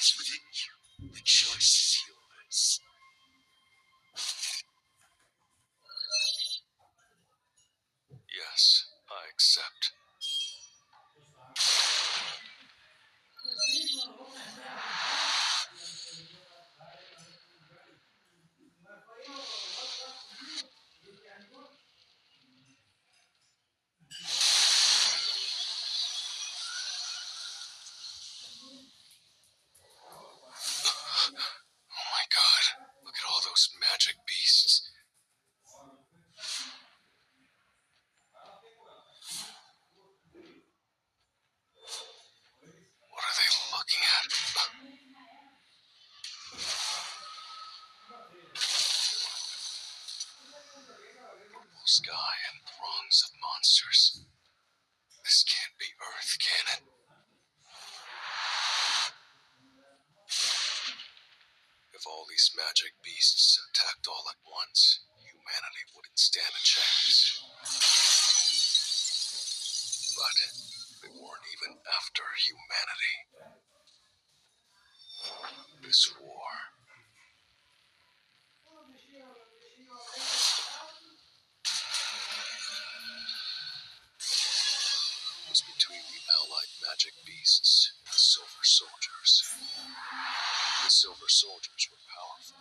lies within you. The choice is yours. Yes, I accept. Oh my god, look at all those magic beasts. What are they looking at? Purple sky and throngs of monsters. This can't be Earth, can it? If all these magic beasts attacked all at once, humanity wouldn't stand a chance. But they weren't even after humanity. This war was between the allied magic beasts and the Silver Soldiers. The Silver Soldiers were powerful.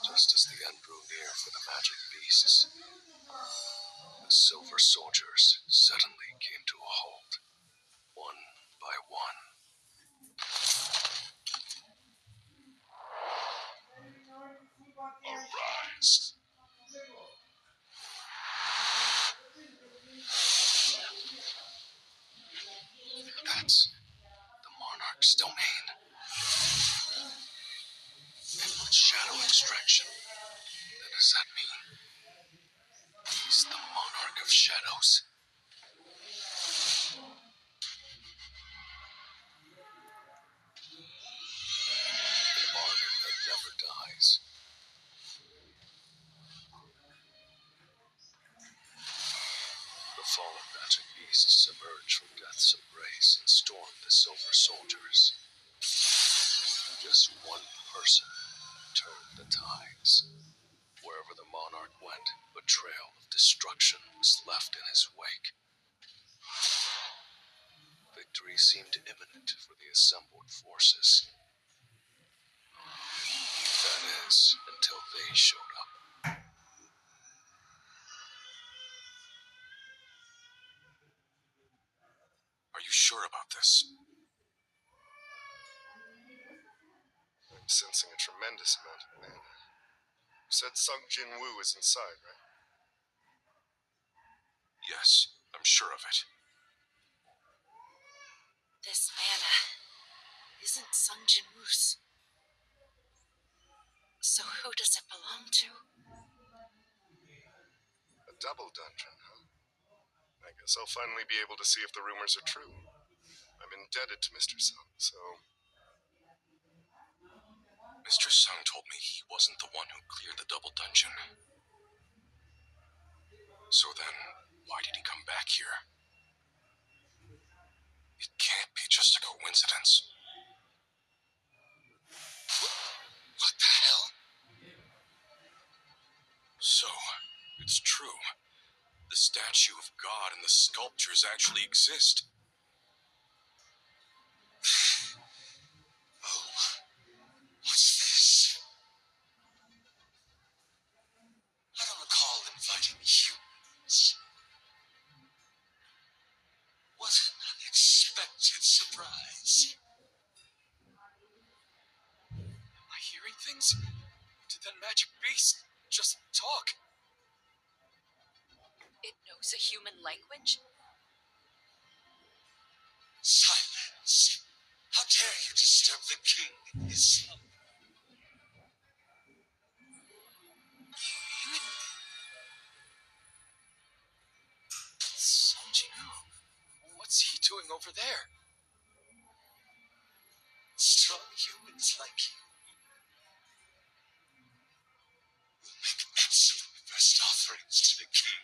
Just as the end drew near for the magic beasts, the Silver Soldiers suddenly came to a halt, one by one. Arise. That's the Monarch's domain. And shadow extraction. Then does that mean he's the Monarch of Shadows? An army that never dies. The fallen magic beasts emerged from Death's embrace and stormed the Silver Soldiers. Just one person turned the tides. Wherever the monarch went, a trail of destruction was left in his wake. Victory seemed imminent for the assembled forces. That is, until they showed up. Are you sure about this? I'm sensing a tremendous amount of mana. You said Sung Jin Woo is inside, right? Yes, I'm sure of it. This mana isn't Sung Jin Woo's. So who does it belong to? A double dungeon, huh? I guess I'll finally be able to see if the rumors are true. I'm indebted to Mr. Sung, so... Mr. Sung told me he wasn't the one who cleared the double dungeon. So then, why did he come back here? It can't be just a coincidence. What the hell? So, it's true. The statue of God and the sculptures actually exist. Oh, what's this? I don't recall inviting humans. What an unexpected surprise. Am I hearing things? Did that magic beast just talk? It knows a human language? Silence. How dare you disturb the king in his slumber? Sung Jin Woo. What's he doing over there? Strong humans like you will make excellent first offerings to the king.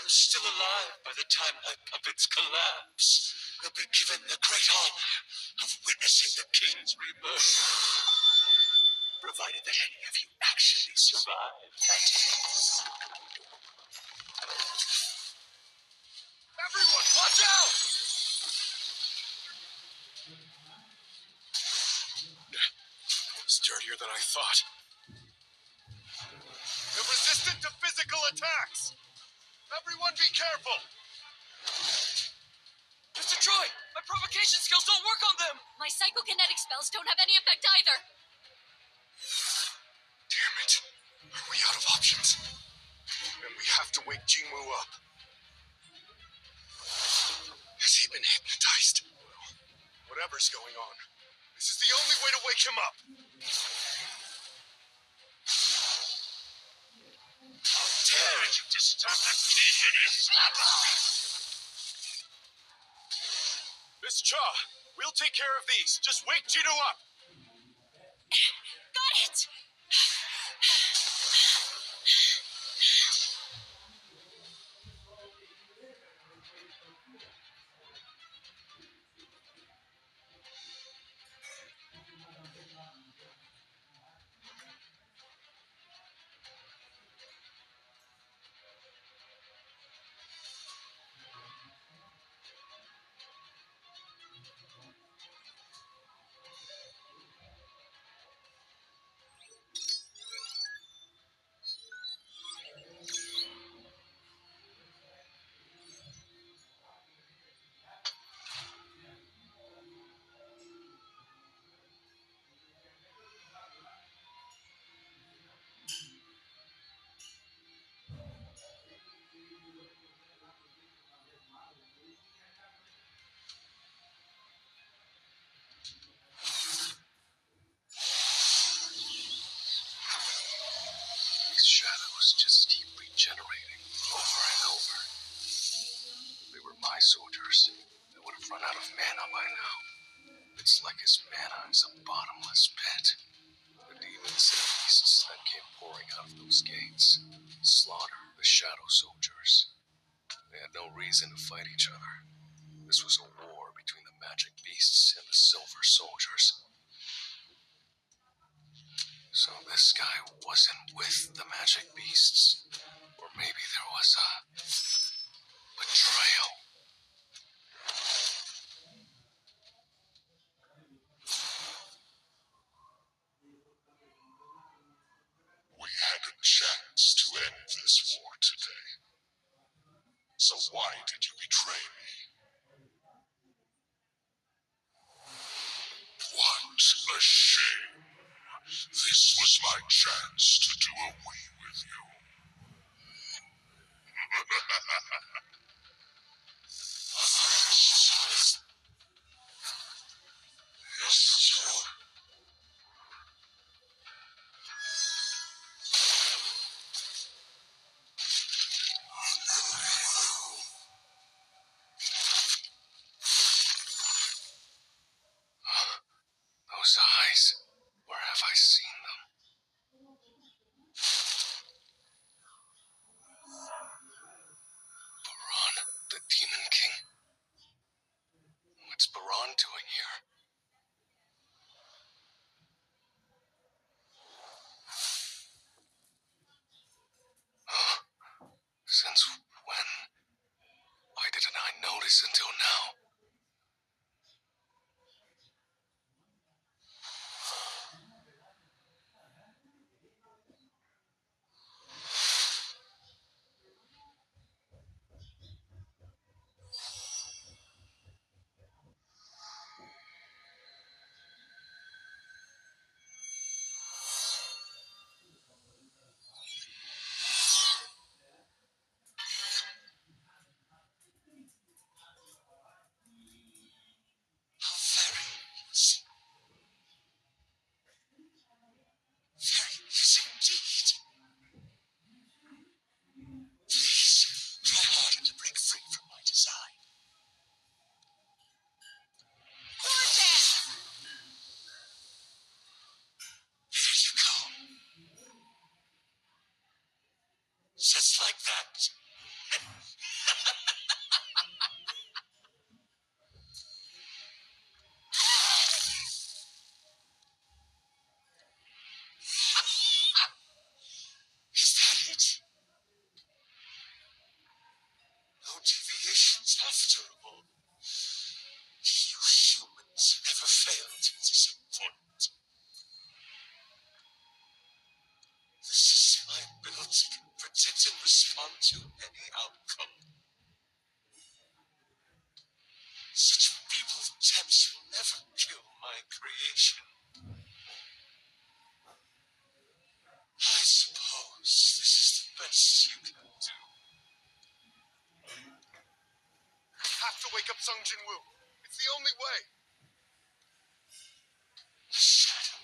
who's still alive by the time my puppets collapse will be given the great honor of witnessing the king's rebirth. Provided that any of you actually survive, that is. Everyone, watch out! It's dirtier than I thought. They're resistant to physical attacks! Everyone be careful! Mr. Troy, my provocation skills don't work on them! My psychokinetic spells don't have any effect either. Damn it. Are we out of options? Then we have to wake Jingwu up. Has he been hypnotized? Well, whatever's going on, this is the only way to wake him up. How dare you disturb the king in his slumber! Miss Cha, we'll take care of these. Just wake Jinu up. Got it! These shadows just keep regenerating over and over. If they were my soldiers, they would have run out of mana by now. It's like his mana is a bottomless pit. The demons and beasts that came pouring out of those gates slaughtered the shadow soldiers. They had no reason to fight each other. This was a war between the magic beasts and the silver soldiers. So this guy wasn't with the magic beasts. Or maybe there was a betrayal. We had a chance to end this war today. So why did you betray me? What a shame. This was my chance to do away with you. Those eyes, where have I seen them? Baron, the Demon King. to any outcome. Such feeble attempts will never kill my creation. I suppose this is the best you can do. We have to wake up Sung Jin-woo. It's the only way. The shadow.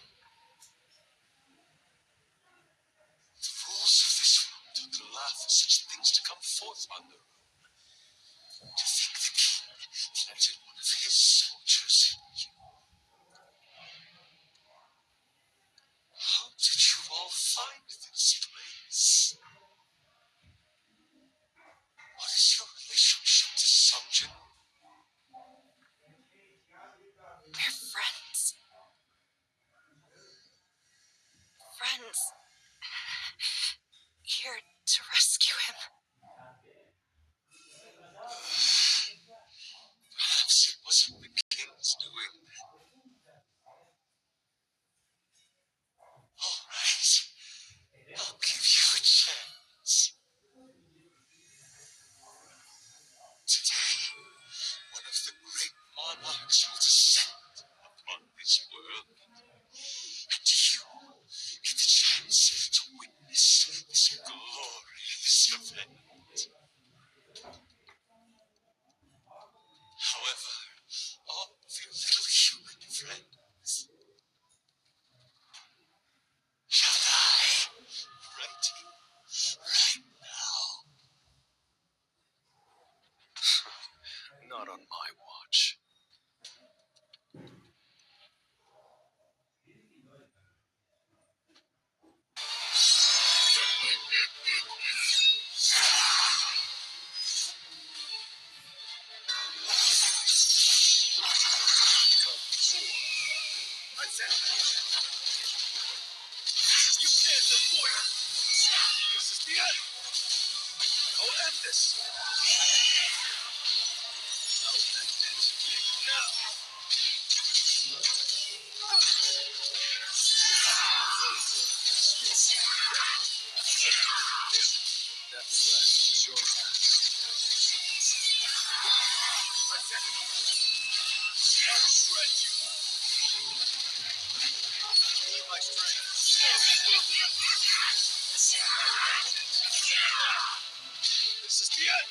The rules of this world don't allow for such things to come forth on their own. To think the king planted one of his soldiers in you. How did you all find this place? What is your relationship to Sungjin? We're friends. Friends. Here to rescue him. Perhaps it wasn't the king's doing. All right, I'll give you a chance. Today, one of the great monarchs will descend upon this world. And you get the chance to witness this glorious event. However, all of your little human friends shall die right here, right now. Not on my watch. You can't avoid it! This is the end! I'll end this! I'll end it now! That flesh is yours. I'll shred you! Need my strength. This is the end!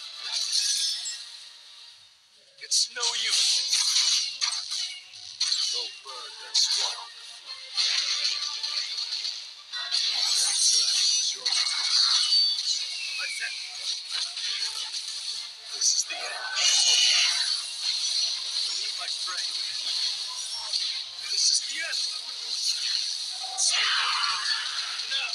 It's no use! Go burned and swallowed. That flesh is yours. This is the end. Need my strength. This is the end! Now!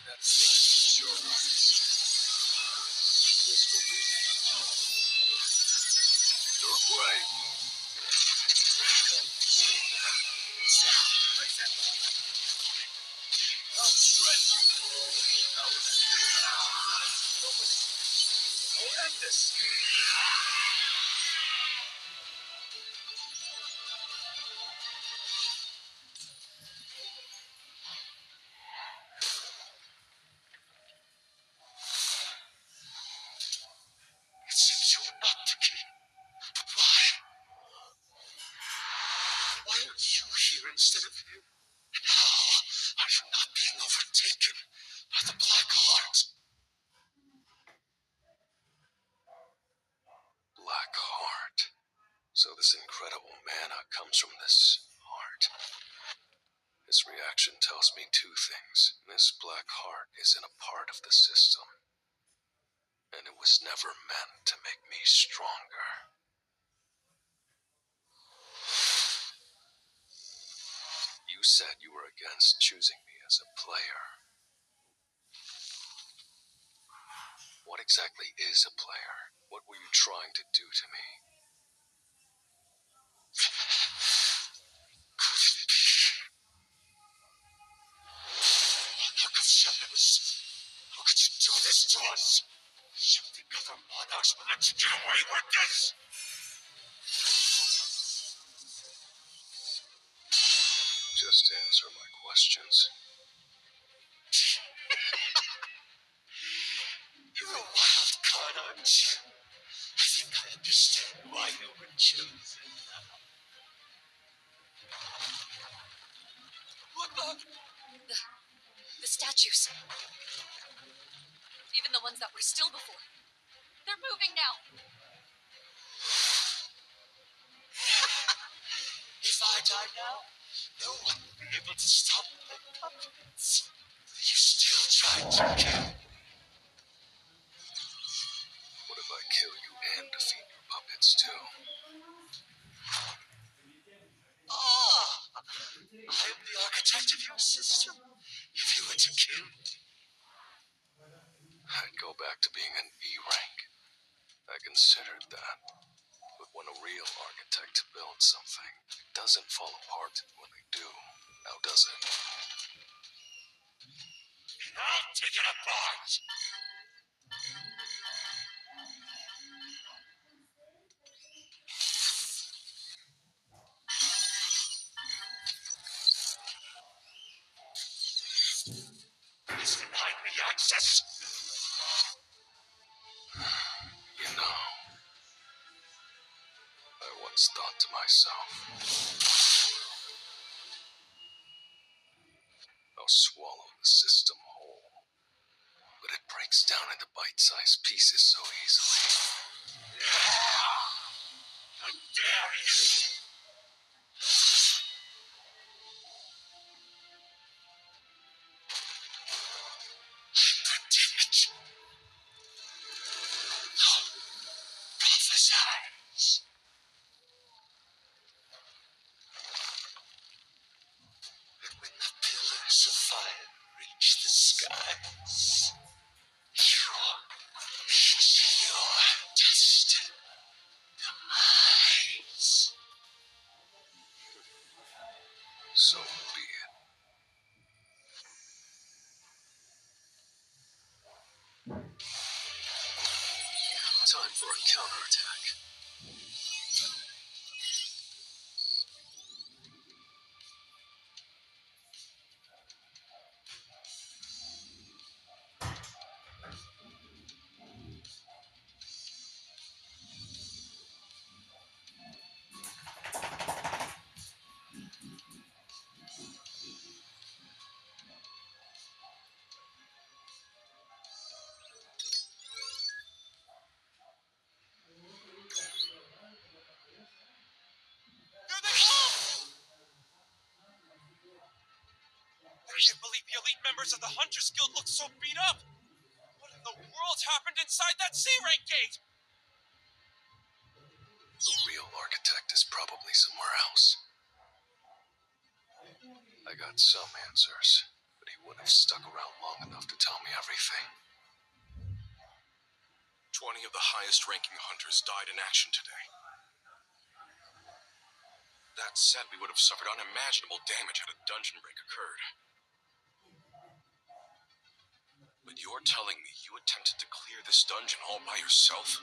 That flesh is yours. This will be Your grave! I'll shred you! Nobody! I'll end this! It seems you are not the king. But why? Why are you here instead of him? And how are you not being overtaken by the Black Heart? Black Heart. So this incredible mana comes from this heart. His reaction tells me two things. This Black Heart isn't a part of the system. And it was never meant to make me stronger. You said you were against choosing me as a player. What exactly is a player? What were you trying to do to me? Could it be? Monarch of Shadows, how could you do this to us? You think other monarchs will let you get away with this? Just answer my questions. You're a wild card, aren't you? I think I understand why you were chosen now. What about The statues. Even the ones that were still before. They're moving now. if I die now? No one will be able to stop my puppets. You still trying to kill me? What if I kill you and defeat your puppets too? Ah! I am the architect of your system. If you were to kill me, I'd go back to being an E rank. I considered that. But when a real architect builds something, it doesn't fall apart when they do. Now does it? I'll take it apart. Please deny me access. You know, I once thought to myself, I'll swallow the system whole. But it breaks down into bite-sized pieces so easily. How dare you? Predict. Prophesize. That when the pillars of fire reach the skies, your destined demise. So be it. Time for a counterattack. There they come! I can't believe the elite members of the Hunters Guild look so beat up! What in the world happened inside that C-rank gate? The real architect is probably somewhere else. I got some answers, but he wouldn't have stuck around long enough to tell me everything. 20 of the highest-ranking hunters died in action today. That said, we would have suffered unimaginable damage had a dungeon break occurred. But you're telling me you attempted to clear this dungeon all by yourself?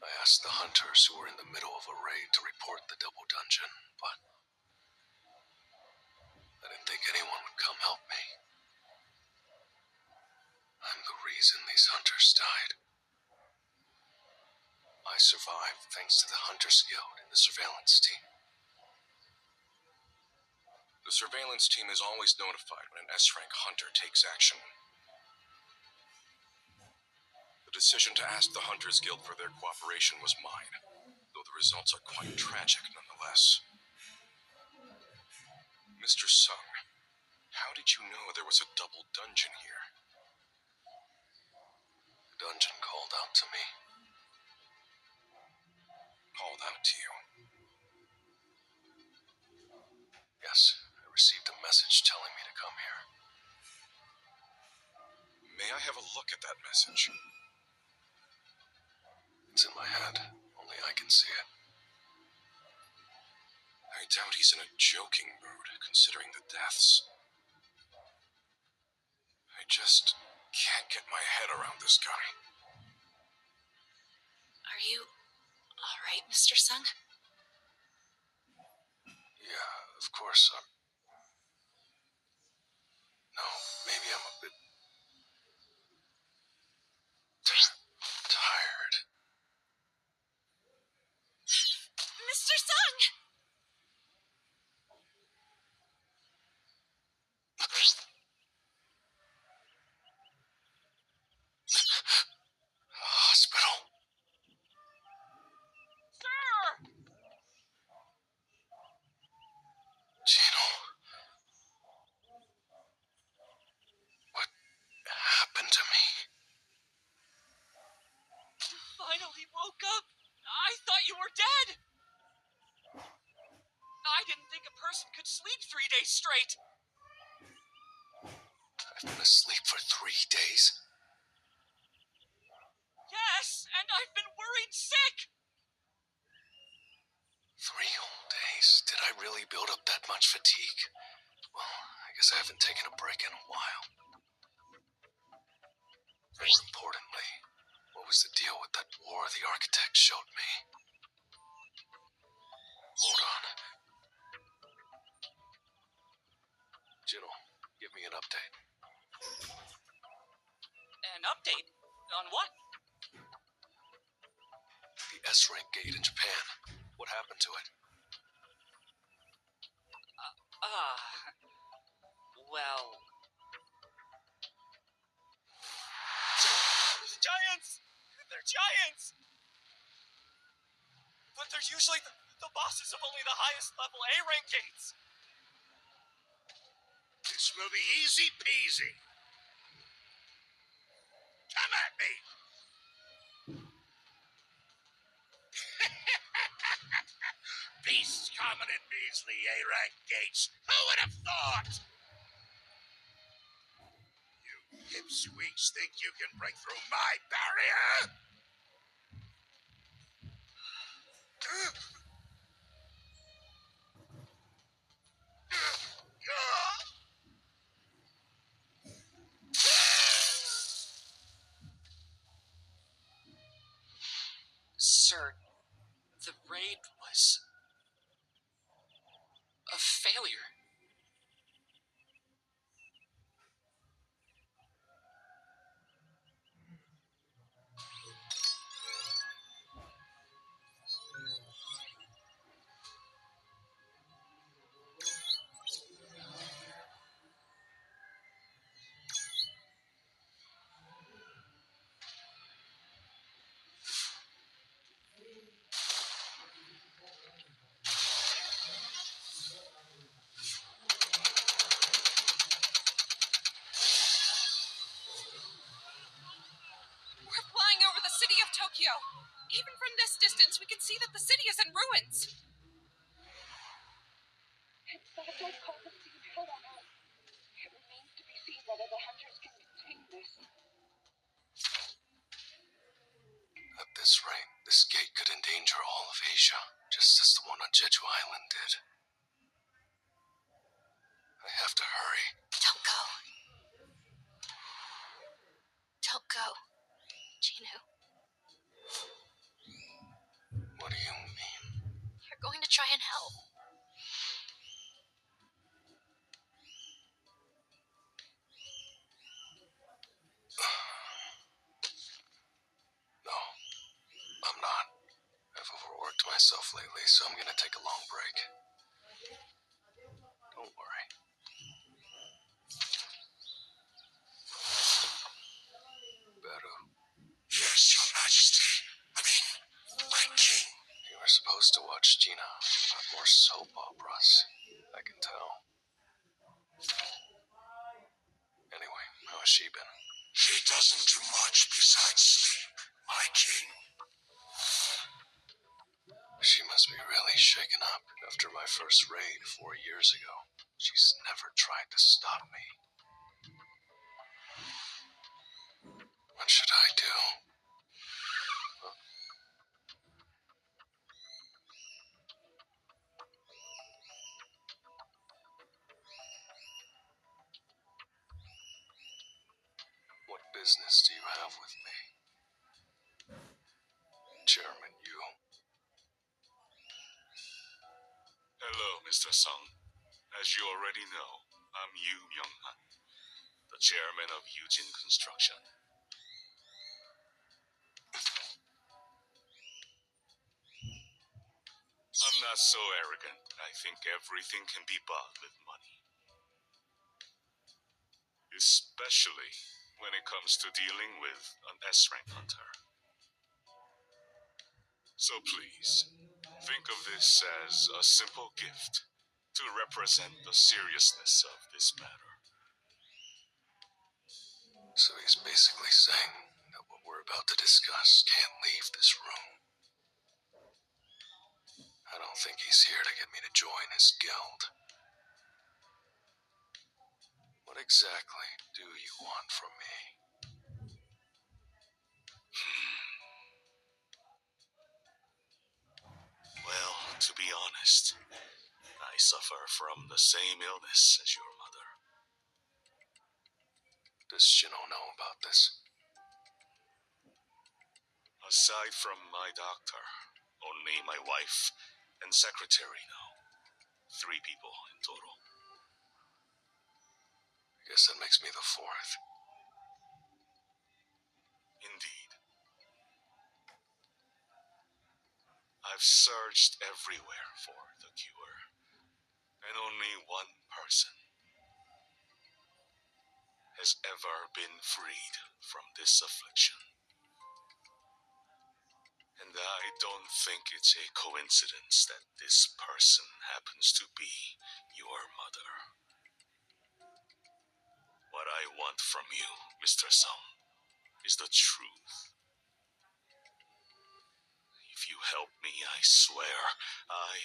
I asked the hunters who were in the middle of a raid to report the double dungeon, but I didn't think anyone would come help me. I'm the reason these hunters died. I survived thanks to the Hunters Guild and the surveillance team. The surveillance team is always notified when an S-rank hunter takes action. The decision to ask the Hunters Guild for their cooperation was mine, though the results are quite tragic nonetheless. Mr. Sung, how did you know there was a double dungeon here? The dungeon called out to me. Called out to you? Yes, I received a message telling me to come here. May I have a look at that message? It's in my head. Only I can see it. I doubt he's in a joking mood, considering the deaths. I just can't get my head around this guy. Are you all right, Mr. Sung? Yeah, of course No, maybe I'm a bit tired. Mr. Sung! Hospital. Sir! Gino. What happened to me? Finally woke up! I thought you were dead! I didn't think a person could sleep 3 days straight! I've been asleep for 3 days. Yes, and I've been worried sick! 3 whole days? Did I really build up that much fatigue? Well, I guess I haven't taken a break in a while. More importantly, what was the deal with that war the architect showed me? Hold on. Gino, give me an update. An update? On what? The S-rank gate in Japan. What happened to it? Well... Giants! They're giants! But they're usually the bosses of only the highest level A-rank gates! This will be easy peasy. Come at me! Beasts common and measly A-rank gates. Who would have thought? You pipsqueaks think you can break through my barrier? Sir, the raid was... a failure. We're flying over the city of Tokyo. Even from this distance, we can see that the city is in ruins. It's that dead carpet seemed held on out. It remains to be seen whether the hunters can contain this. At this rate, this gate could endanger all of Asia, just as the one on Jeju Island did. I have to hurry. Don't go. Don't go, Gino. What do you mean? You're going to try and help. No, I'm not. I've overworked myself lately, so I'm gonna take a long break. Don't worry. Beru, Yes, Your Majesty. I mean, my king. you were supposed to watch Gina, not more soap operas. I can tell. Anyway, how has she been? She doesn't do much besides sleep, my king. She must be really shaken up after my first raid 4 years ago. She's never tried to stop me. What should I do? Huh? What business do you have with me? Chairman, you. Hello, Mr. Sung. As you already know, I'm Yu Myung-han, the chairman of Yujin Construction. I'm not so arrogant. I think everything can be bought with money. Especially when it comes to dealing with an S-rank hunter. So please, think of this as a simple gift to represent the seriousness of this matter. So he's basically saying that what we're about to discuss can't leave this room. I don't think he's here to get me to join his guild. What exactly do you want from me? Well, to be honest, I suffer from the same illness as your mother. Does Shino know about this? Aside from my doctor, only my wife and secretary know. 3 people in total. I guess that makes me the 4th. Indeed. I've searched everywhere for the cure, and only one person has ever been freed from this affliction. And I don't think it's a coincidence that this person happens to be your mother. What I want from you, Mr. Song, is the truth. If you help me, I swear, I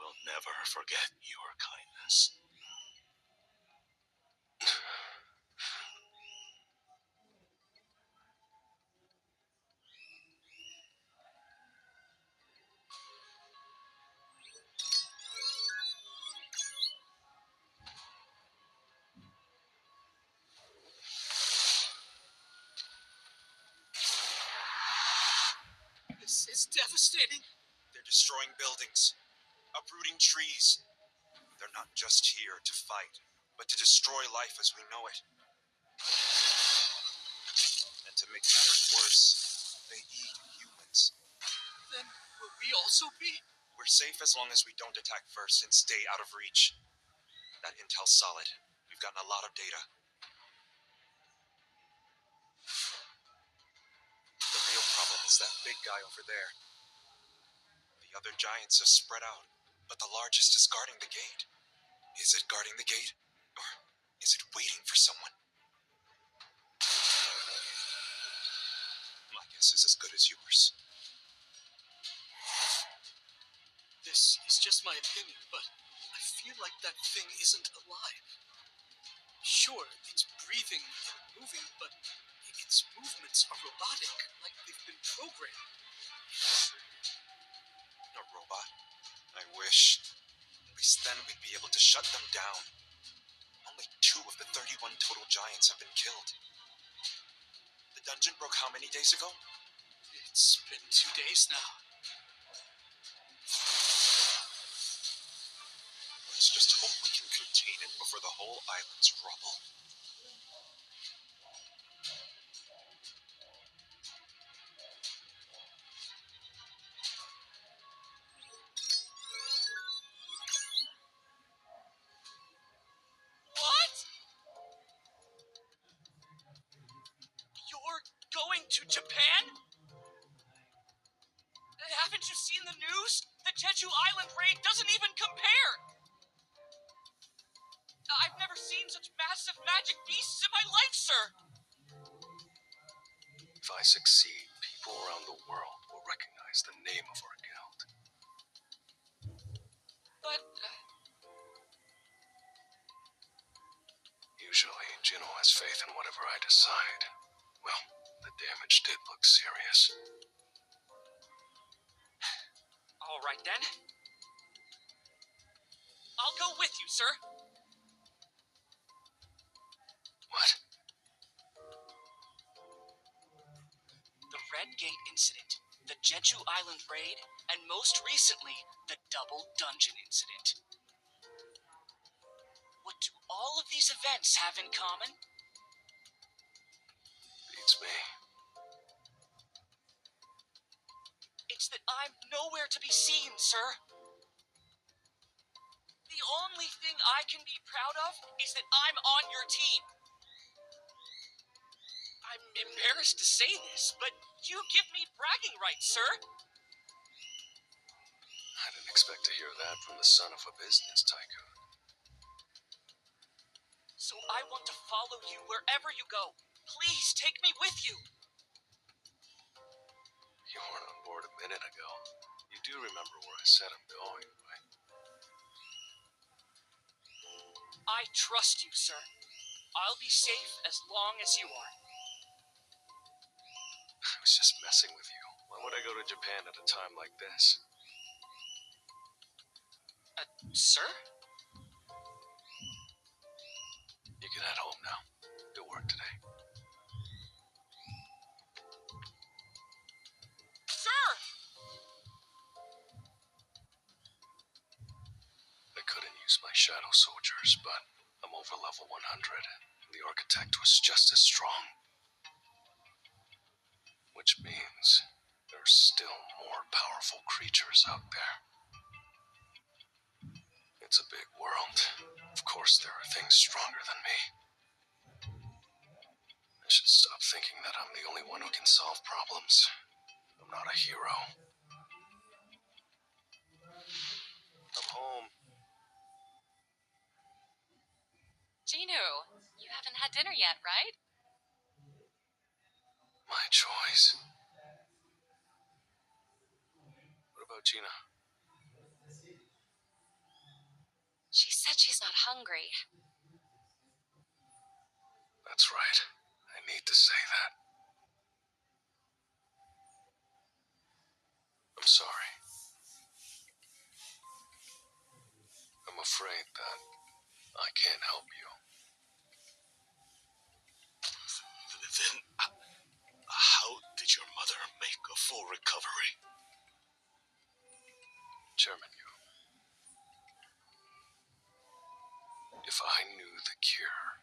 will never forget your kindness. This is devastating. They're destroying buildings, uprooting trees. They're not just here to fight, but to destroy life as we know it. And to make matters worse, they eat humans. Then will we also be? We're safe as long as we don't attack first and stay out of reach. That intel's solid. We've gotten a lot of data. The real problem is that big guy over there. The other giants are spread out, but the largest is guarding the gate. Is it guarding the gate? Or is it waiting for someone? My guess is as good as yours. This is just my opinion, but I feel like that thing isn't alive. Sure, it's breathing and moving, but its movements are robotic, like they've been programmed. A robot? I wish. At least then we'd be able to shut them down. Only 2 of the 31 total giants have been killed. The dungeon broke how many days ago? It's been 2 days now. Let's just hope we can contain it before the whole island's rubble. What? You're going to Japan? Haven't you seen the news? The Jeju Island raid doesn't even compare! I've never seen such massive magic beasts in my life, sir! If I succeed, people around the world will recognize the name of our guild. But, Usually, Jino has faith in whatever I decide. Well, the damage did look serious. all right then. I'll go with you, sir. What? The Red Gate incident, the Jeju Island raid, and most recently, the double dungeon incident. What do all of these events have in common? Beats me. It's that I'm nowhere to be seen, sir. The only thing I can be proud of is that I'm on your team. I'm embarrassed to say this, but you give me bragging rights, sir. I didn't expect to hear that from the son of a business tycoon. So I want to follow you wherever you go. Please take me with you. You weren't on board a minute ago. You do remember where I said I'm going, right? I trust you, sir. I'll be safe as long as you are. I was just messing with you. Why would I go to Japan at a time like this? Sir? You can head home now. Good work today. Sir! I couldn't use my shadow soldiers, but I'm over level 100, and the architect was just as strong. Which means there's still more powerful creatures out there. It's a big world. Of course there are things stronger than me. I should stop thinking that I'm the only one who can solve problems. I'm not a hero. I'm home. Ginu, you haven't had dinner yet, right? My choice. What about Gina? She said she's not hungry. That's right. I need to say that. I'm sorry. I'm afraid that I can't help you. Then, how did your mother make a full recovery? Chairman Yu, if I knew the cure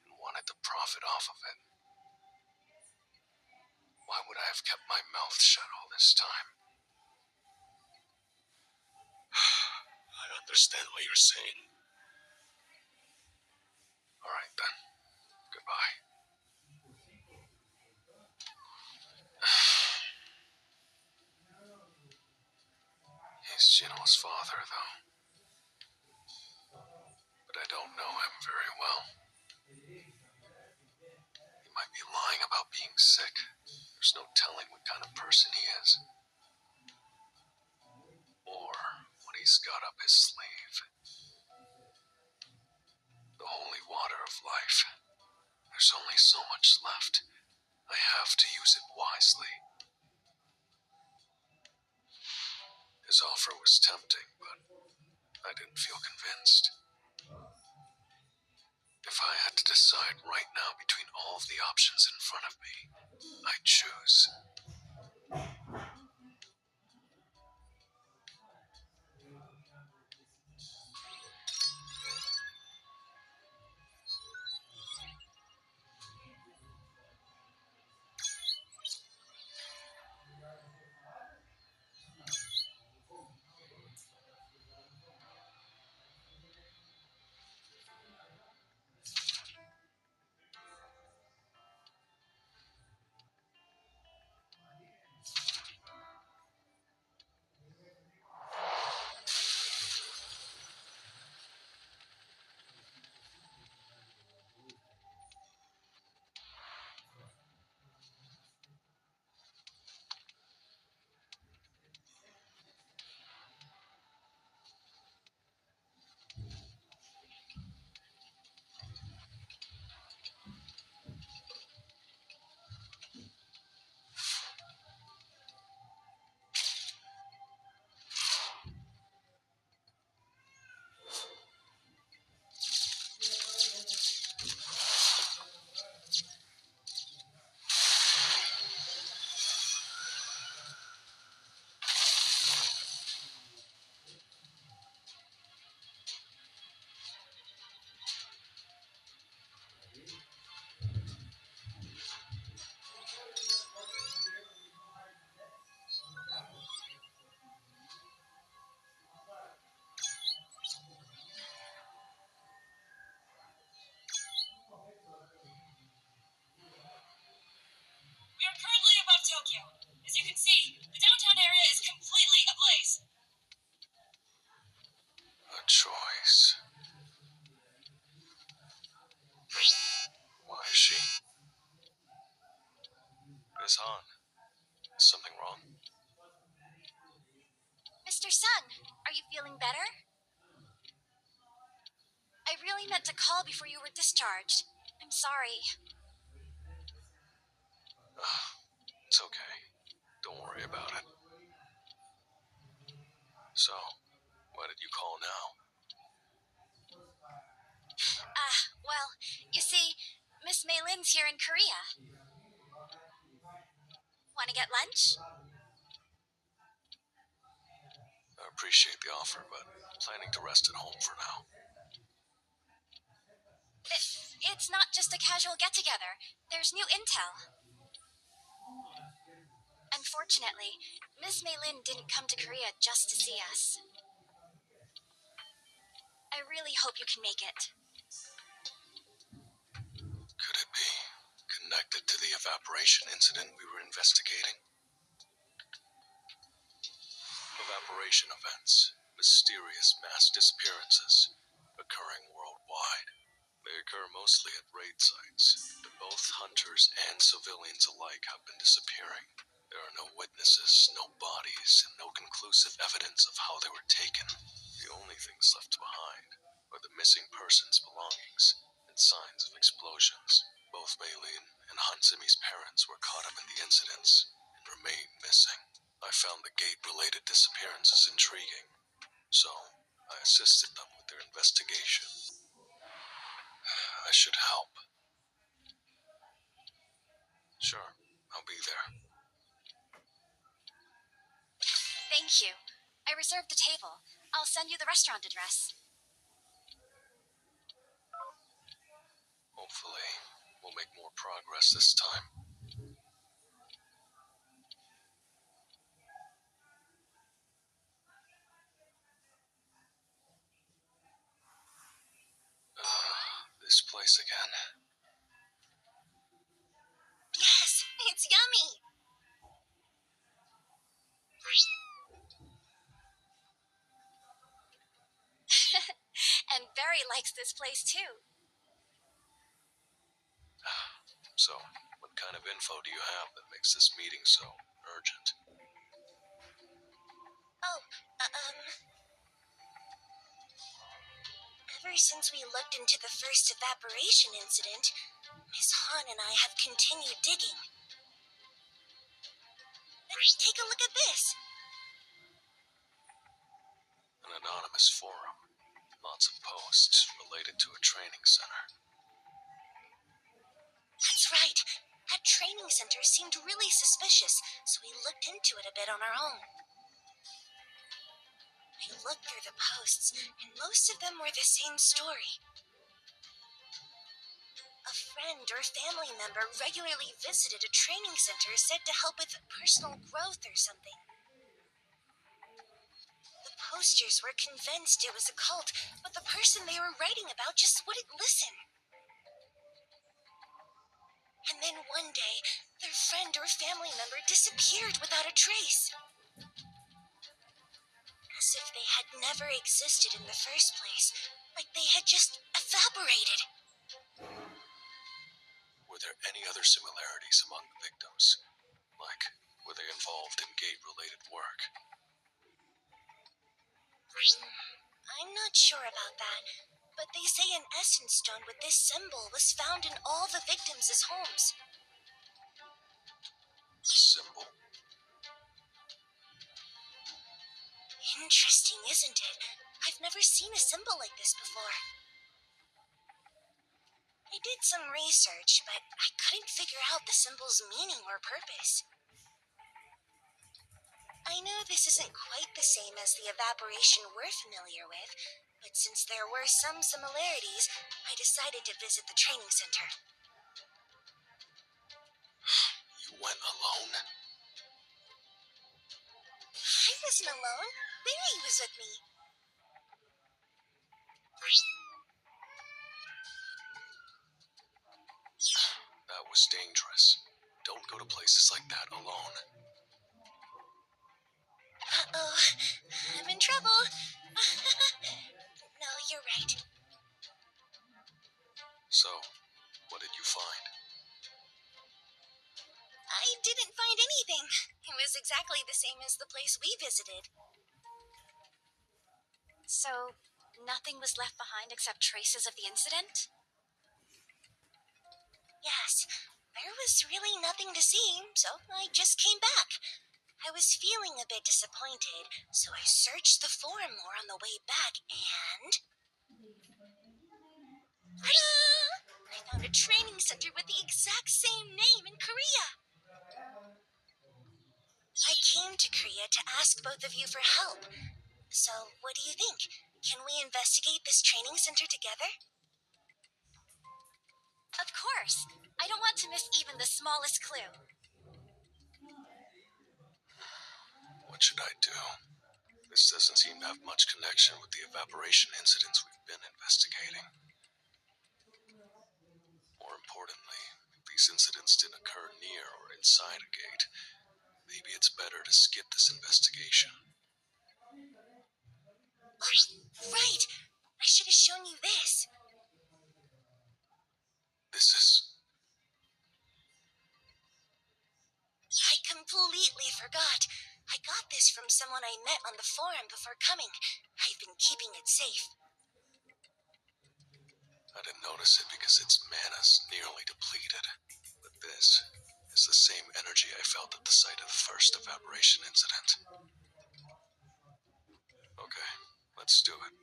and wanted to profit off of it, why would I have kept my mouth shut all this time? I understand what you're saying. All right, then. Goodbye. He's Gino's father, though. But I don't know him very well. He might be lying about being sick. There's no telling what kind of person he is. Or what he's got up his sleeve. The holy water of life. There's only so much left. I have to use it wisely. His offer was tempting, but I didn't feel convinced. If I had to decide right now between all of the options in front of me, I'd choose. Is something wrong? Mr. Sun, are you feeling better? I really meant to call before you were discharged. I'm sorry. It's okay. Don't worry about it. So, why did you call now? Well, you see, Miss Maylin's here in Korea. Want to get lunch? I appreciate the offer, but I'm planning to rest at home for now. It's not just a casual get-together. There's new intel. Unfortunately, Miss Maylin didn't come to Korea just to see us. I really hope you can make it. Could it be connected to the evaporation incident we were investigating? Evaporation events, mysterious mass disappearances, occurring worldwide. They occur mostly at raid sites, but both hunters and civilians alike have been disappearing. There are no witnesses, no bodies, and no conclusive evidence of how they were taken. The only things left behind are the missing person's belongings and signs of explosions. Both Maylin and Hansimi's parents were caught up in the incidents and remain missing. I found the gate-related disappearances intriguing, so I assisted them with their investigation. I should help. Sure, I'll be there. Thank you. I reserved the table. I'll send you the restaurant address. Hopefully, we'll make more progress this time. This place again. Yes, it's yummy! And Barry likes this place too. So, what kind of info do you have that makes this meeting so urgent? Oh, ever since we looked into the first evaporation incident, Miss Han and I have continued digging. Take a look at this. An anonymous forum. Lots of posts related to a training center. That's right. That training center seemed really suspicious, so we looked into it a bit on our own. I looked through the posts, and most of them were the same story. A friend or family member regularly visited a training center said to help with personal growth or something. The posters were convinced it was a cult, but the person they were writing about just wouldn't listen. And then one day, their friend or family member disappeared without a trace. As if they had never existed in the first place, like they had just evaporated. Were there any other similarities among the victims? Like, were they involved in gate-related work? I'm not sure about that, but they say an essence stone with this symbol was found in all the victims' homes. The symbol? Interesting, isn't it? I've never seen a symbol like this before. I did some research, but I couldn't figure out the symbol's meaning or purpose. I know this isn't quite the same as the evaporation we're familiar with, but since there were some similarities, I decided to visit the training center. You went alone? I wasn't alone. Barry was with me. That was dangerous. Don't go to places like that alone. Uh-oh, I'm in trouble. No, you're right. So, what did you find? I didn't find anything. It was exactly the same as the place we visited. So, nothing was left behind except traces of the incident? Yes, there was really nothing to see, so I just came back. I was feeling a bit disappointed, so I searched the forum more on the way back and... Ta-da! I found a training center with the exact same name in Korea. I came to Korea to ask both of you for help. So, what do you think? Can we investigate this training center together? Of course! I don't want to miss even the smallest clue. What should I do? This doesn't seem to have much connection with the evaporation incidents we've been investigating. More importantly, if these incidents didn't occur near or inside a gate, maybe it's better to skip this investigation. Right! I should have shown you this. This is... I completely forgot. I got this from someone I met on the forum before coming. I've been keeping it safe. I didn't notice it because its mana's nearly depleted. But this is the same energy I felt at the site of the first evaporation incident. Okay, let's do it.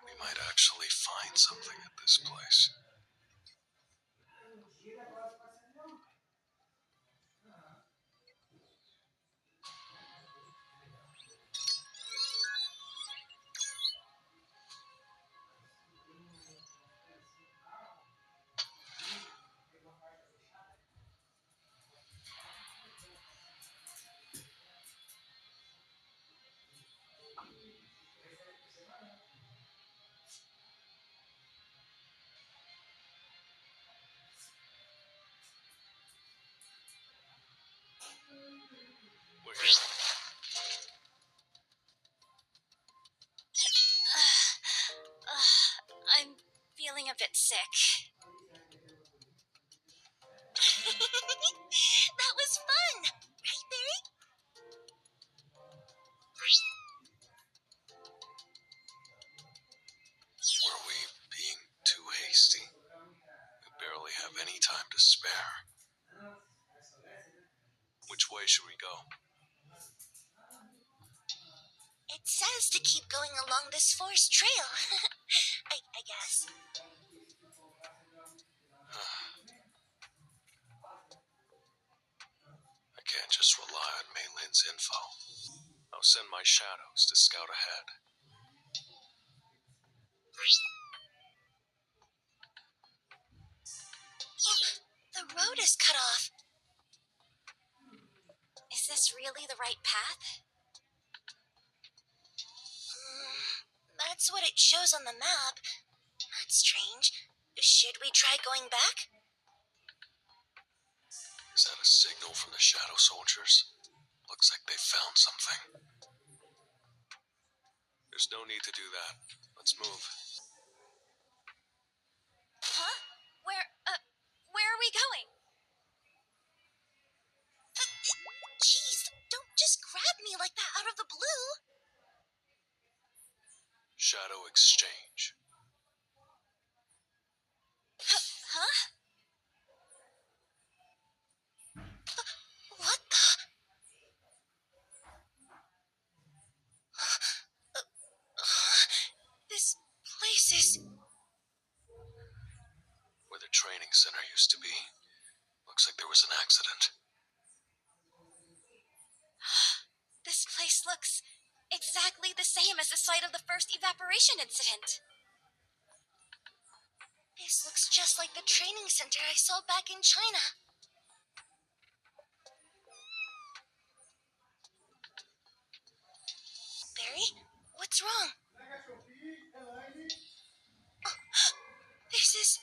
We might actually find something at this place. We're here. I'm feeling a bit sick. That was fun! Right, Barry? Were we being too hasty? We barely have any time to spare. Which way should we go? It says to keep going along this forest trail. I guess. I can't just rely on Maylin's info. I'll send my shadows to scout ahead. The road is cut off. Is this really the right path? That's what it shows on the map. That's strange. Should we try going back? Is that a signal from the shadow soldiers? Looks like they found something. There's no need to do that. Let's move. Huh? Where are we going? Jeez, don't just grab me like that out of the blue. Shadow exchange. Huh? What the? This place is... Where the training center used to be. Looks like there was an accident. This place looks exactly the same as the site of the first evaporation incident. This looks just like the training center I saw back in China. Barry, what's wrong? This is...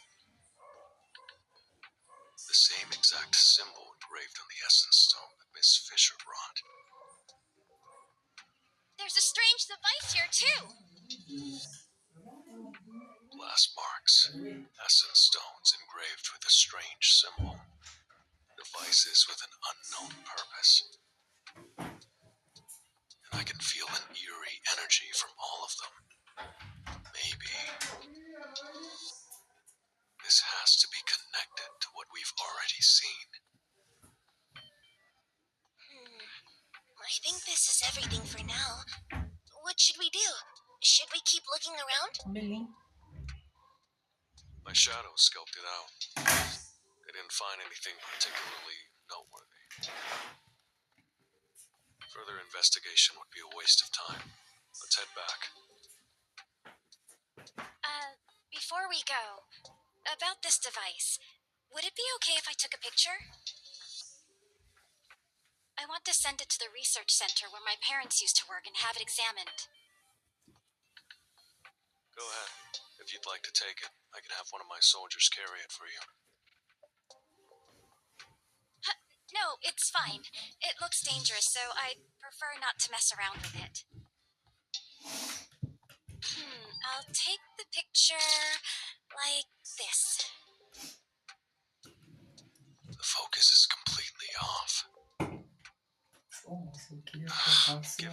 The same exact symbol engraved on the essence stone that Miss Fisher brought. There's a strange device here, too. Blast marks. Essence stones engraved with a strange symbol. No Devices with an unknown purpose. And I can feel an eerie energy from all of them. Maybe this has to be connected to what we've already seen. I think this is everything for now. What should we do? Should we keep looking around? Belém. My shadow scoped it out. They didn't find anything particularly noteworthy. Further investigation would be a waste of time. Let's head back. Before we go, about this device, would it be okay if I took a picture? I want to send it to the research center where my parents used to work and have it examined. Go ahead. If you'd like to take it, I can have one of my soldiers carry it for you. No, it's fine. It looks dangerous, so I prefer not to mess around with it. I'll take the picture like this. The focus is completely off. Oh, nossa, eu queria colocasse a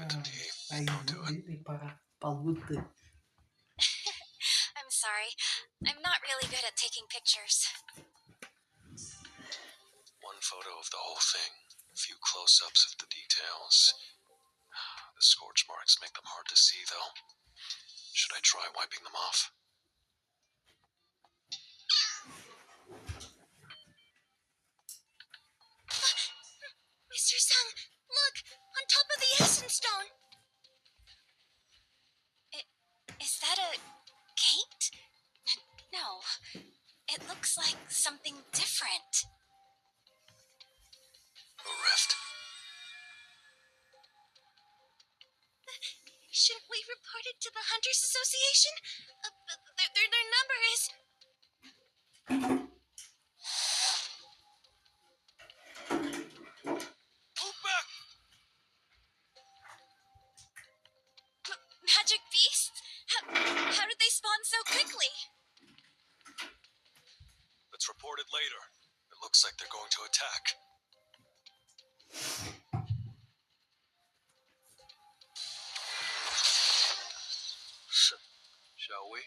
irmã dele para a luta. I'm sorry. I'm not really good at taking pictures. One photo of the whole thing. A few close-ups of the details. The scorch marks make them hard to see, though. Should I try wiping them off? Mr. Sung, look! On top of the essence stone! Is that a gate? No. It looks like something different. A rift. Shouldn't we report it to the Hunters Association? Their number is... Move back! Magic beasts? How did they spawn so quickly? Let's report it later. It looks like they're going to attack. Shall we?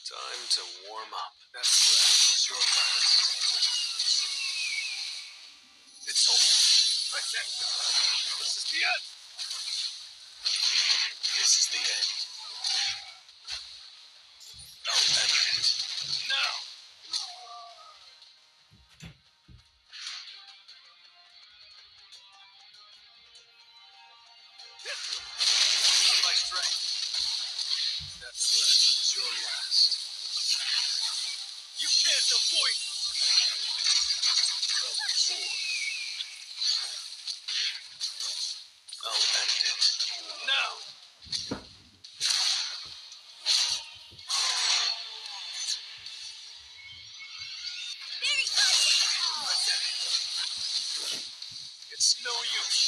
Time to warm up. That threat was your last. It's over. That's it. This is the end. This is the end. I'll end it. Now. My strength. That threat is your last. You can't avoid it. I'll end it. Now. It's no use.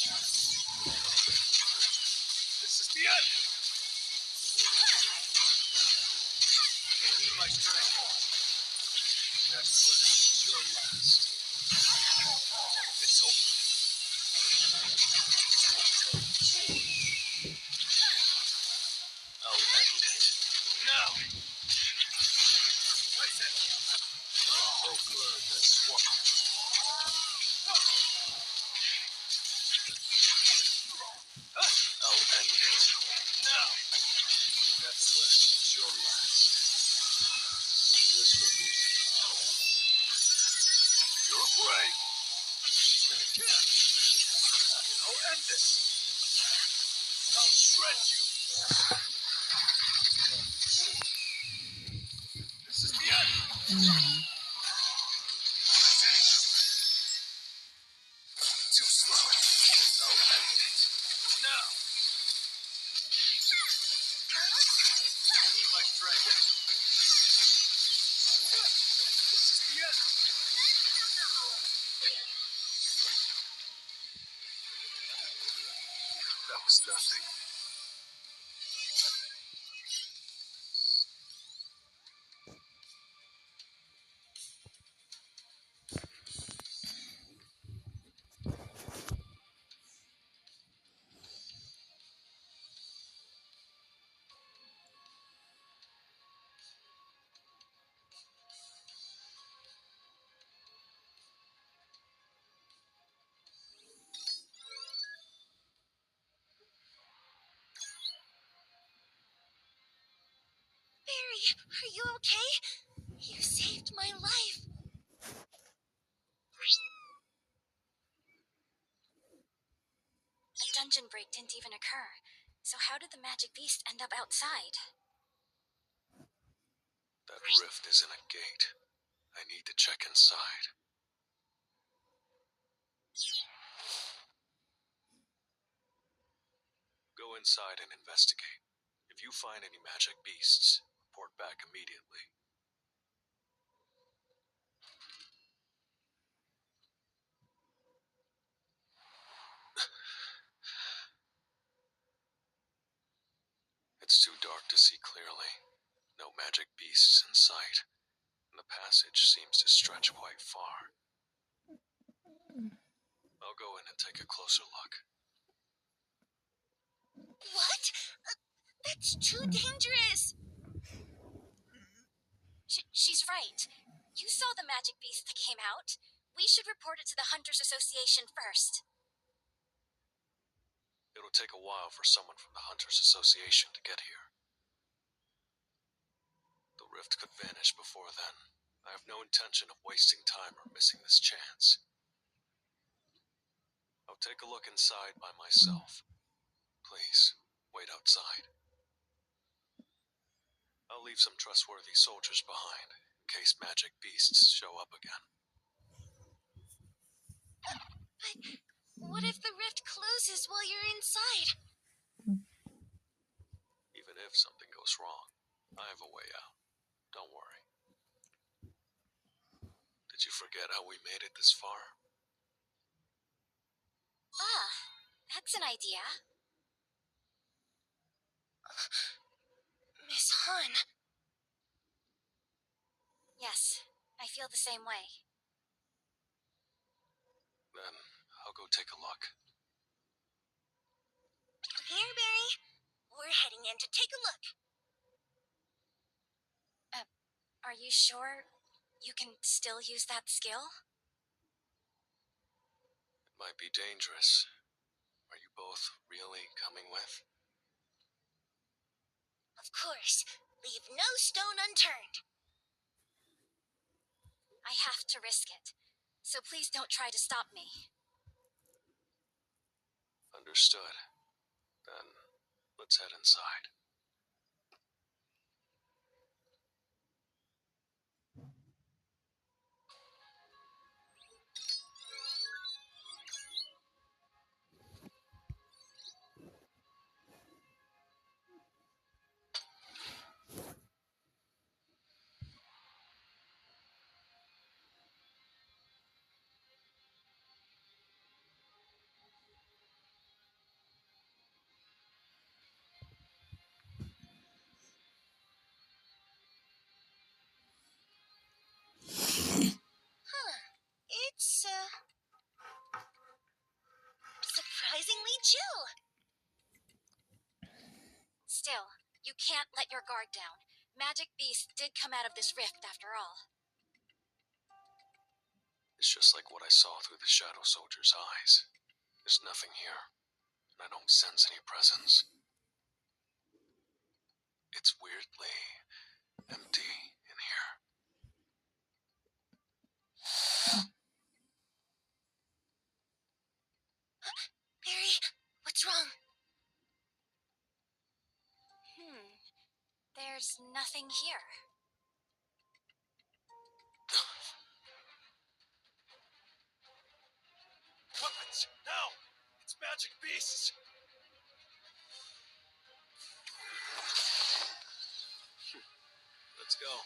This is the end. My strength. That threat is your last. It's over. I'll end it. Now. Place it. Oh, bird that swung. I'll end it. Now. That threat is your last. This will be. You're brave. I'll end this. I'll shred you. This is the end. Too slow. I'll end it. Now. I need my strength. This is the end. That was nothing. are you okay? You saved my life. A dungeon break didn't even occur. So how did the magic beast end up outside? That rift is in a gate. I need to check inside. Go inside and investigate. If you find any magic beasts, report back immediately. It's too dark to see clearly. No magic beasts in sight. And the passage seems to stretch quite far. I'll go in and take a closer look. What? That's too dangerous. She's right. You saw the magic beast that came out. We should report it to the Hunters Association first. It'll take a while for someone from the Hunters Association to get here. The rift could vanish before then. I have no intention of wasting time or missing this chance. I'll take a look inside by myself. Please, wait outside. I'll leave some trustworthy soldiers behind, in case magic beasts show up again. But what if the rift closes while you're inside? Even if something goes wrong, I have a way out. Don't worry. Did you forget how we made it this far? Ah, that's an idea. Miss Han. Yes, I feel the same way. Then I'll go take a look. Here, Barry. We're heading in to take a look. Are you sure you can still use that skill? It might be dangerous. Are you both really coming with? Of course. Leave no stone unturned. I have to risk it. So please don't try to stop me. Understood. Then let's head inside. It's, surprisingly chill. Still, you can't let your guard down. Magic beasts did come out of this rift after all. It's just like what I saw through the Shadow Soldier's eyes. There's nothing here, and I don't sense any presence. It's weirdly empty in here. Barry, what's wrong? There's nothing here. Weapons! Now! It's magic beasts! Let's go.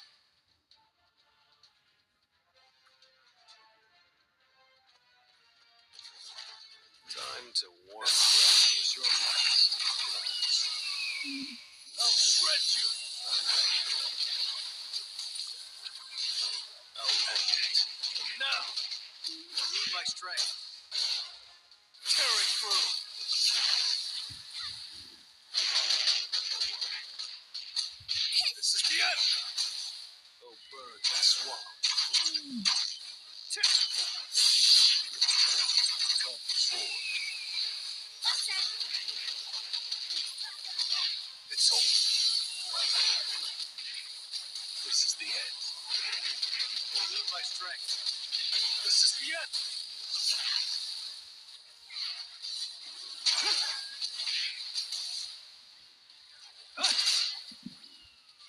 Time to warm up with your last. I'll shred you! I'll end it. Now! Need my strength. Tearing through! This is the end! Oh, birds and swallow. Come forward. It's over. will my strength. This is the end.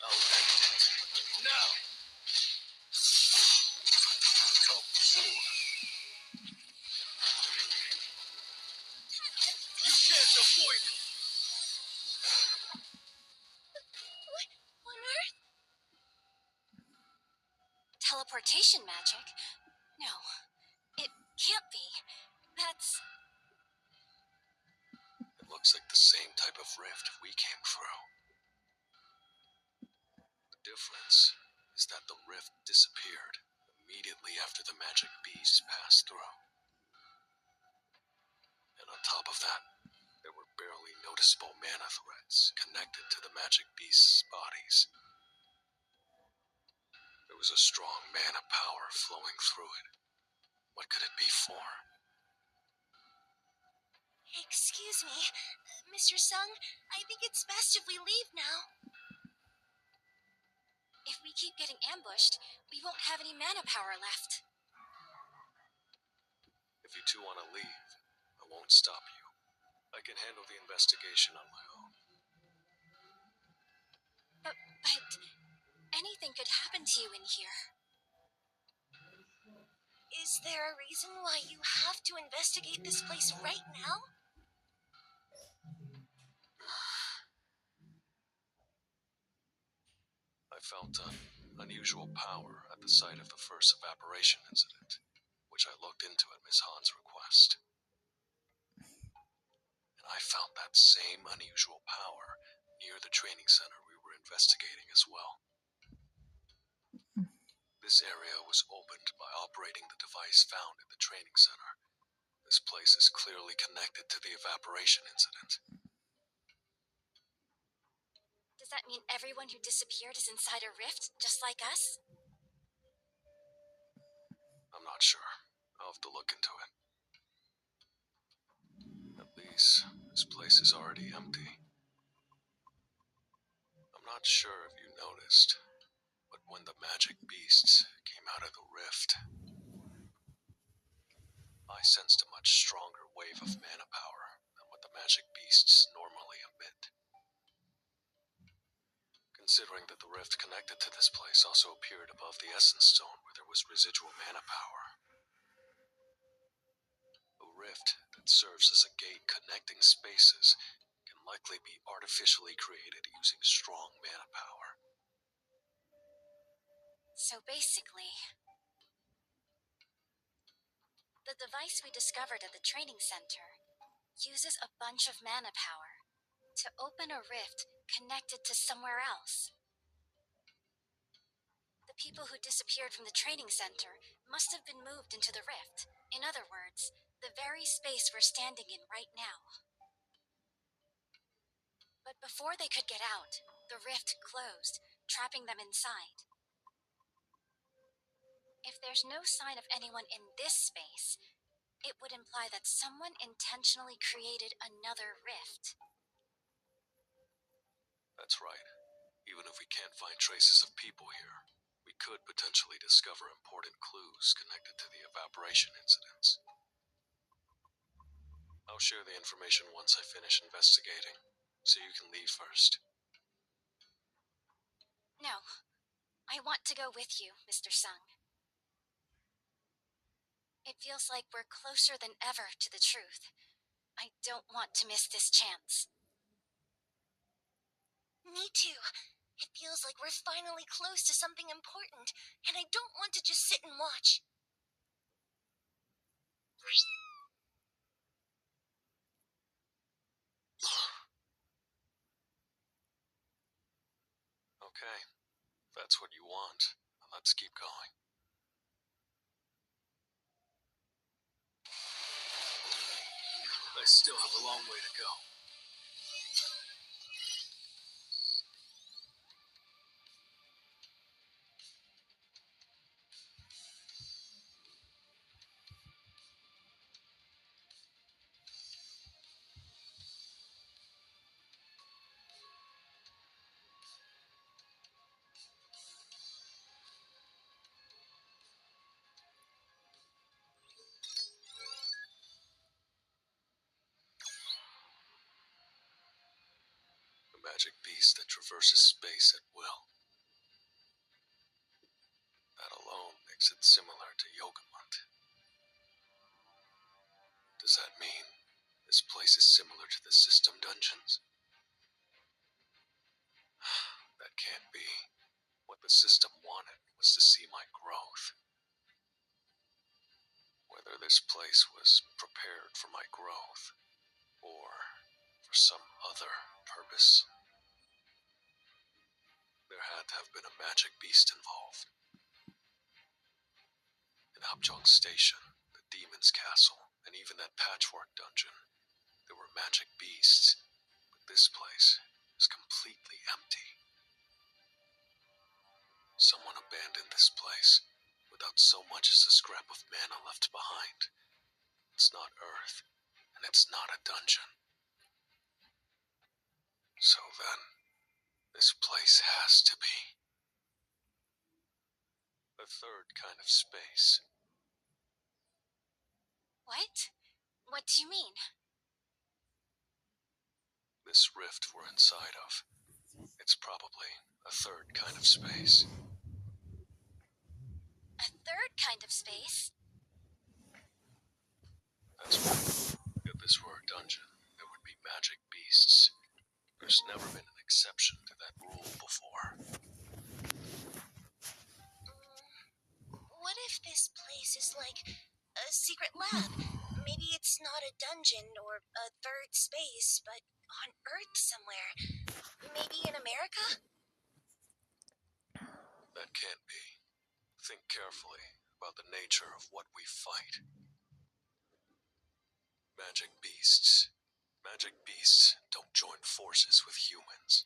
I'll end it. Now! Come forth. You can't avoid it! What on earth? Teleportation magic? No, it can't be. That's... It looks like the same type of rift we came through. The difference is that the rift disappeared immediately after the magic beasts passed through. And on top of that, there were barely noticeable mana threads connected to the magic beasts' bodies. There was a strong mana power flowing through it. What could it be for? Excuse me, Mr. Sung, I think it's best if we leave now. If we keep getting ambushed, we won't have any mana power left. If you two want to leave, I won't stop you. I can handle the investigation on my own. But anything could happen to you in here. Is there a reason why you have to investigate this place right now? I felt an unusual power at the site of the first evaporation incident, which I looked into at Miss Han's request. And I found that same unusual power near the training center we were investigating as well. This area was opened by operating the device found in the training center. This place is clearly connected to the evaporation incident. Does that mean everyone who disappeared is inside a rift, just like us? I'm not sure. I'll have to look into it. At least, this place is already empty. I'm not sure if you noticed, but when the magic beasts came out of the rift, I sensed a much stronger wave of mana power than what the magic beasts normally emit. Considering that the rift connected to this place also appeared above the essence stone where there was residual mana power. A rift that serves as a gate connecting spaces can likely be artificially created using strong mana power. So basically, the device we discovered at the training center uses a bunch of mana power to open a rift connected to somewhere else. The people who disappeared from the training center must have been moved into the rift. In other words, the very space we're standing in right now. But before they could get out, the rift closed, trapping them inside. If there's no sign of anyone in this space, it would imply that someone intentionally created another rift. That's right. Even if we can't find traces of people here, we could potentially discover important clues connected to the evaporation incidents. I'll share the information once I finish investigating, so you can leave first. No, I want to go with you, Mr. Sung. It feels like we're closer than ever to the truth. I don't want to miss this chance. Me too. It feels like we're finally close to something important, and I don't want to just sit and watch. Okay, if that's what you want, let's keep going. I still have a long way to go. magic beast that traverses space at will. That alone makes it similar to Yogamont. Does that mean this place is similar to the system dungeons? That can't be. What the system wanted was to see my growth. Whether this place was prepared for my growth, or for some other purpose. There had to have been a magic beast involved. In Upjong Station, the Demon's Castle, and even that patchwork dungeon, there were magic beasts, but this place is completely empty. Someone abandoned this place without so much as a scrap of mana left behind. It's not Earth, and it's not a dungeon. So then, this place has to be a third kind of space. What? What do you mean? This rift we're inside of, it's probably a third kind of space. A third kind of space? That's right. If this were a dungeon, there would be magic beasts. There's never been an exception to that rule before. What if this place is like a secret lab? Maybe it's not a dungeon or a third space, but on Earth somewhere. Maybe in America? That can't be. Think carefully about the nature of what we fight. Magic beasts. Magic beasts don't join forces with humans.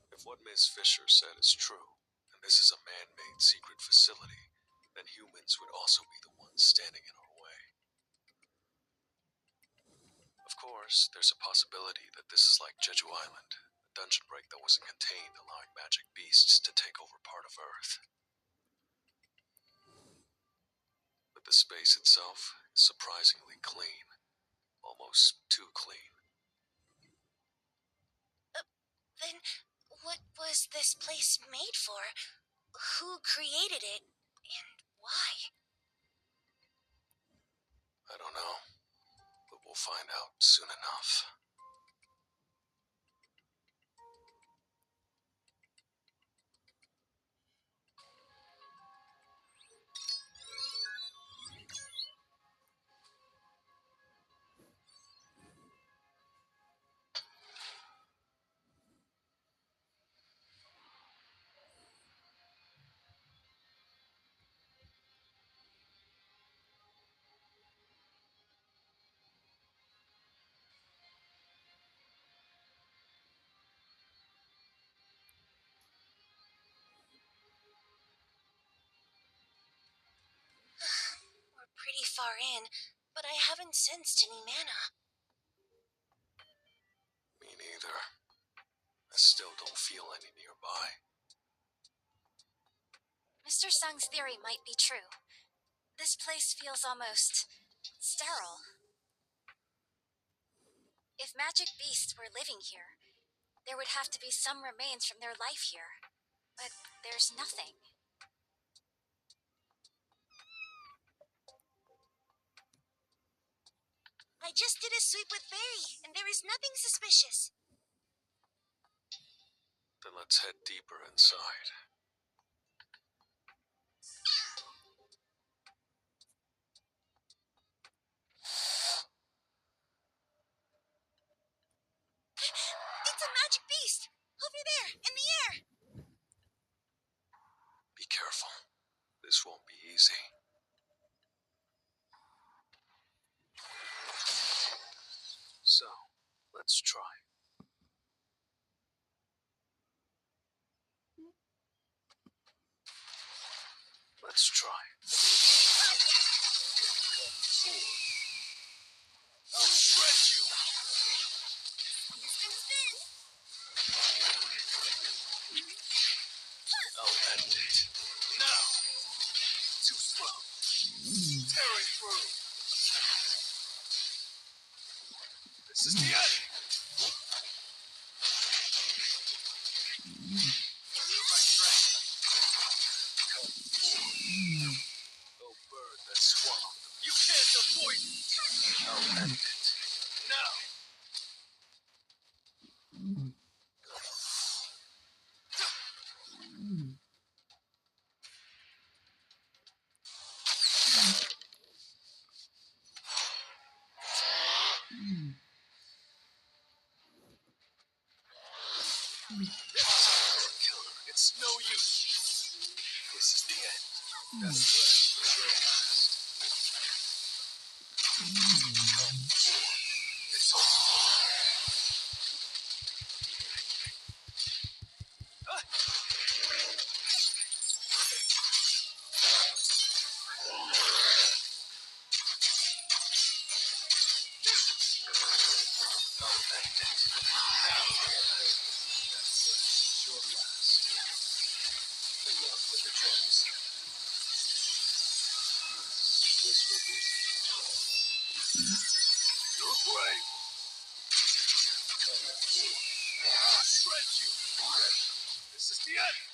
If what Ms. Fisher said is true, and this is a man-made secret facility, then humans would also be the ones standing in our way. Of course, there's a possibility that this is like Jeju Island, a dungeon break that wasn't contained, allowing magic beasts to take over part of Earth. But the space itself is surprisingly clean. Almost too clean. Then what was this place made for? Who created it? And why? I don't know, but we'll find out soon enough. We're pretty far in, but I haven't sensed any mana. Me neither. I still don't feel any nearby. Mr. Sung's theory might be true. This place feels almost sterile. If magic beasts were living here, there would have to be some remains from their life here. But there's nothing. I just did a sweep with Barry, and there is nothing suspicious. Then let's head deeper inside. It's a magic beast! Over there, in the air! Be careful. This won't be easy. So, let's try. Let's try. I'll shred you! Spin! I'll end it. Now! Too slow. Tearing through. This is the end! You can't avoid me. I'll end it. Now. Killer, it's no use. This is the end. That's right. It's your last. It's over. I'll end it. Now. That's right. It's your last. Good luck with the drums. This will be. Your grave. I'll shred you. This is the end.